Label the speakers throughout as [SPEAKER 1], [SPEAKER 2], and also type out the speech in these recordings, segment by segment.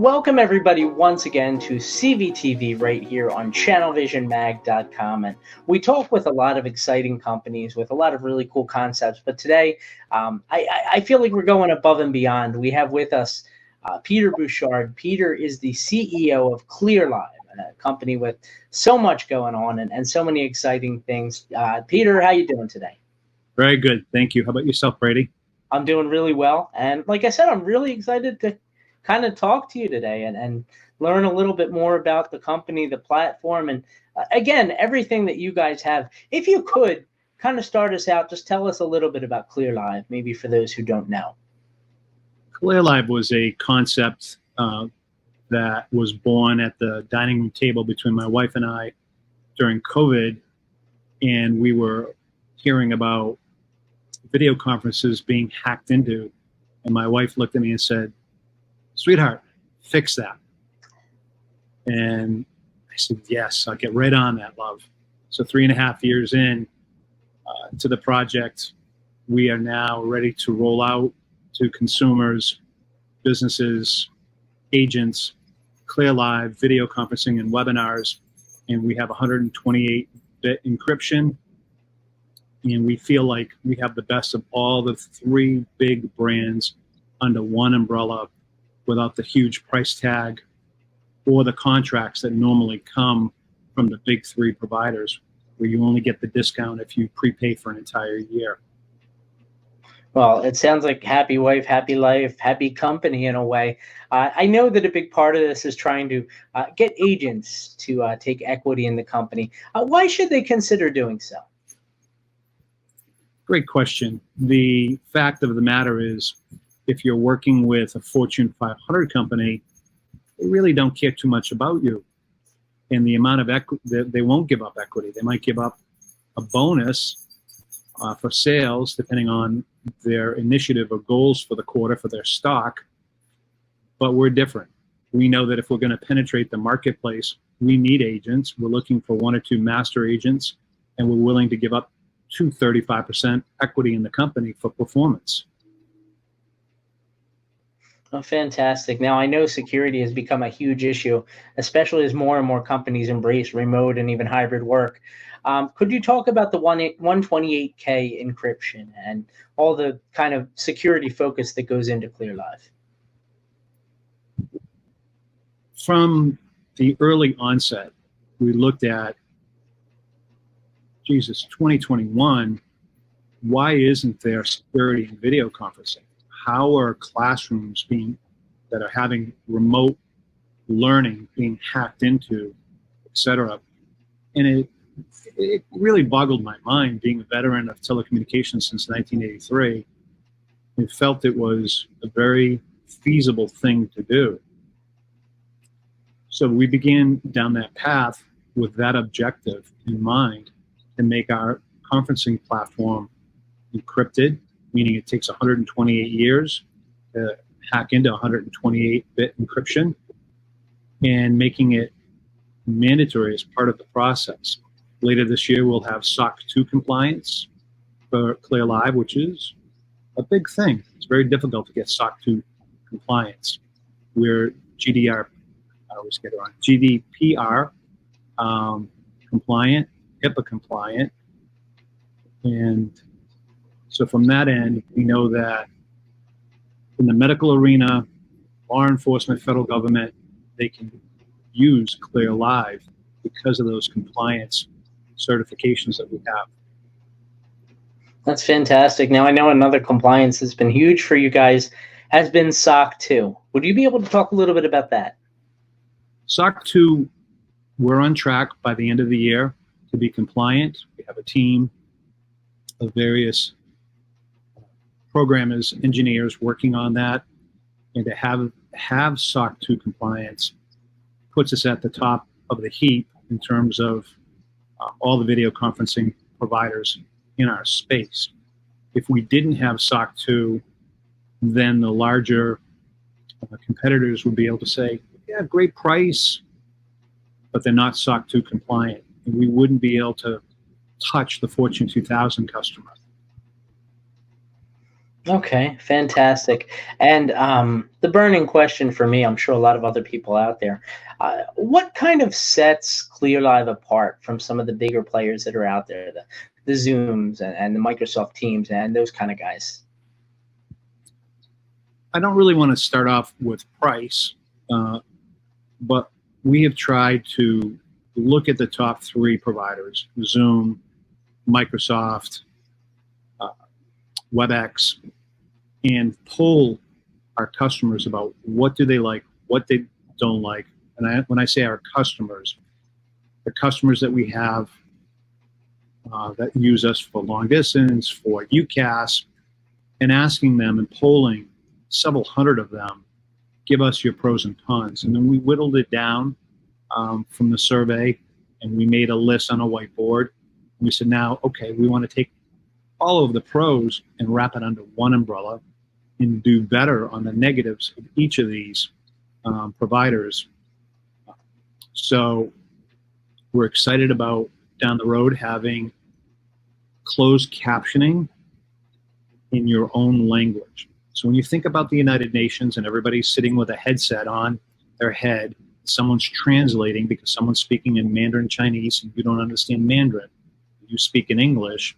[SPEAKER 1] Welcome everybody once again to CVTV right here on channelvisionmag.com, and we talk with a lot of exciting companies with a lot of really cool concepts. But today, I feel like we're going above and beyond. We have with us Peter Bouchard. Peter is the CEO of ClearLive, a company with so much going on and so many exciting things. Peter, how you doing today?
[SPEAKER 2] Very good, thank you. How about yourself, Brady?
[SPEAKER 1] I'm doing really well, and like I said, I'm really excited to kind of talk to you today and learn a little bit more about the company, the platform, and again, everything that you guys have. If you could kind of start us out, just tell us a little bit about ClearLive, maybe for those who don't know.
[SPEAKER 2] ClearLive was a concept that was born at the dining room table between my wife and I during COVID, and we were hearing about video conferences being hacked into, and my wife looked at me and said, "Sweetheart, fix that." And I said, "Yes, I'll get right on that, love." So 3.5 years in to the project, we are now ready to roll out to consumers, businesses, agents, ClearLive video conferencing and webinars. And we have 128-bit encryption. And we feel like we have the best of all the three big brands under one umbrella, without the huge price tag or the contracts that normally come from the big three providers, where you only get the discount if you prepay for an entire year.
[SPEAKER 1] Well, it sounds like happy wife, happy life, happy company in a way. I know that a big part of this is trying to get agents to take equity in the company. Why should they consider doing so?
[SPEAKER 2] Great question. The fact of the matter is, if you're working with a Fortune 500 company, they really don't care too much about you. And the amount of equity, they won't give up equity. They might give up a bonus for sales, depending on their initiative or goals for the quarter for their stock. But we're different. We know that if we're going to penetrate the marketplace, we need agents. We're looking for 1 or 2 master agents, and we're willing to give up to 35% equity in the company for performance.
[SPEAKER 1] Oh, fantastic. Now, I know security has become a huge issue, especially as more and more companies embrace remote and even hybrid work. Could you talk about the 128K encryption and all the kind of security focus that goes into ClearLive?
[SPEAKER 2] From the early onset, we looked at, 2021, why isn't there security in video conferencing? How are classrooms that are having remote learning being hacked into, et cetera? And it really boggled my mind, being a veteran of telecommunications since 1983. I felt it was a very feasible thing to do. So we began down that path with that objective in mind, to make our conferencing platform encrypted, meaning it takes 128 years to hack into 128-bit encryption, and making it mandatory as part of the process. Later this year, we'll have SOC 2 compliance for ClearLive, which is a big thing. It's very difficult to get SOC 2 compliance. We're GDPR compliant, HIPAA compliant, and so from that end, we know that in the medical arena, law enforcement, federal government, they can use ClearLive because of those compliance certifications that we have.
[SPEAKER 1] That's fantastic. Now, I know another compliance that's been huge for you guys has been SOC 2. Would you be able to talk a little bit about that?
[SPEAKER 2] SOC 2, we're on track by the end of the year to be compliant. We have a team of various programmers, engineers working on that, and to have SOC 2 compliance puts us at the top of the heap in terms of all the video conferencing providers in our space. If we didn't have SOC 2, then the larger competitors would be able to say, yeah, great price, but they're not SOC 2 compliant, and we wouldn't be able to touch the Fortune 2000 customer.
[SPEAKER 1] Okay, fantastic. And the burning question for me, I'm sure a lot of other people out there, what kind of sets ClearLive apart from some of the bigger players that are out there, the Zooms and the Microsoft Teams and those kind of guys?
[SPEAKER 2] I don't really want to start off with price, uh, but we have tried to look at the top three providers: Zoom, Microsoft, uh, WebEx, and poll our customers about what do they like, what they don't like. And when I say our customers, the customers that we have that use us for long distance, for UCAS, and asking them and polling several hundred of them, give us your pros and cons. And then we whittled it down from the survey, and we made a list on a whiteboard. And we said, now, okay, we want to take all of the pros and wrap it under one umbrella and do better on the negatives of each of these providers. So we're excited about down the road having closed captioning in your own language. So when you think about the United Nations and everybody's sitting with a headset on their head, someone's translating because someone's speaking in Mandarin Chinese and you don't understand Mandarin. You speak in English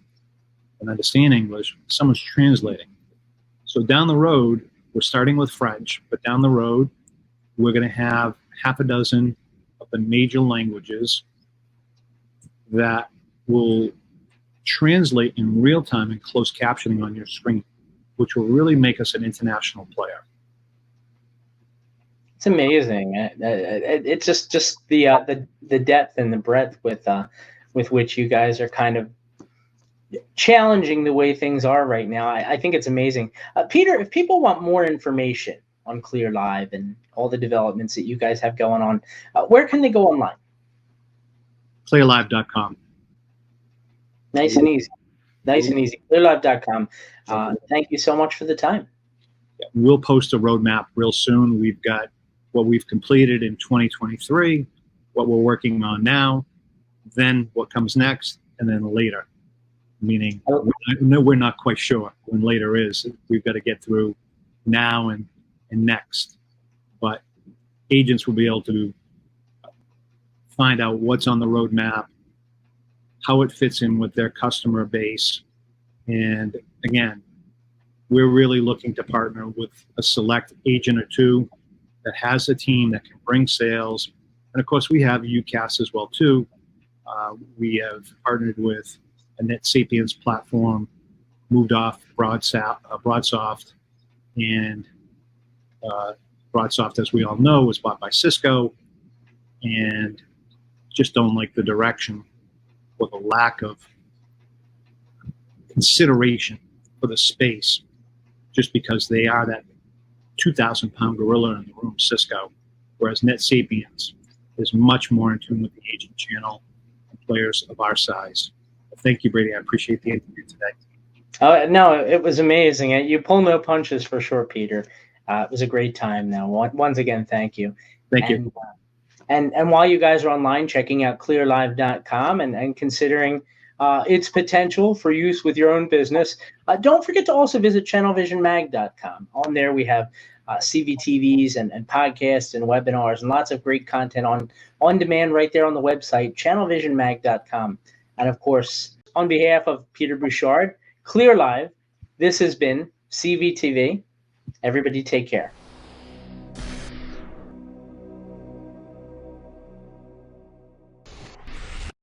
[SPEAKER 2] and understand English, someone's translating. So down the road, we're starting with French, but down the road, we're going to have half a dozen of the major languages that will translate in real time and closed captioning on your screen, which will really make us an international player.
[SPEAKER 1] It's amazing. It's just the depth and the breadth with which you guys are kind of challenging the way things are right now. I think it's amazing. Peter, if people want more information on ClearLive and all the developments that you guys have going on, where can they go online?
[SPEAKER 2] ClearLive.com.
[SPEAKER 1] Nice and easy. Nice and easy. ClearLive.com. Thank you so much for the time.
[SPEAKER 2] We'll post a roadmap real soon. We've got what we've completed in 2023, what we're working on now, then what comes next, and then later. Meaning, we're not quite sure when later is. We've got to get through now and next. But agents will be able to find out what's on the roadmap, how it fits in with their customer base. And again, we're really looking to partner with a select agent or two that has a team that can bring sales. And of course, we have UCAS as well too. We have partnered with a NetSapiens platform, moved off BroadSoft, and BroadSoft, as we all know, was bought by Cisco, and just don't like the direction or the lack of consideration for the space, just because they are that 2,000-pound gorilla in the room, Cisco, whereas NetSapiens is much more in tune with the agent channel and players of our size. Thank you, Brady. I appreciate the interview today.
[SPEAKER 1] No, it was amazing. You pull no punches for sure, Peter. It was a great time. Now, once again, thank you.
[SPEAKER 2] Thank you.
[SPEAKER 1] And while you guys are online, checking out ClearLive.com and considering its potential for use with your own business, don't forget to also visit ChannelVisionMag.com. On there, we have CVTVs and podcasts and webinars and lots of great content on demand right there on the website, ChannelVisionMag.com. And of course, on behalf of Peter Bouchard, ClearLive, this has been CVTV. Everybody take care.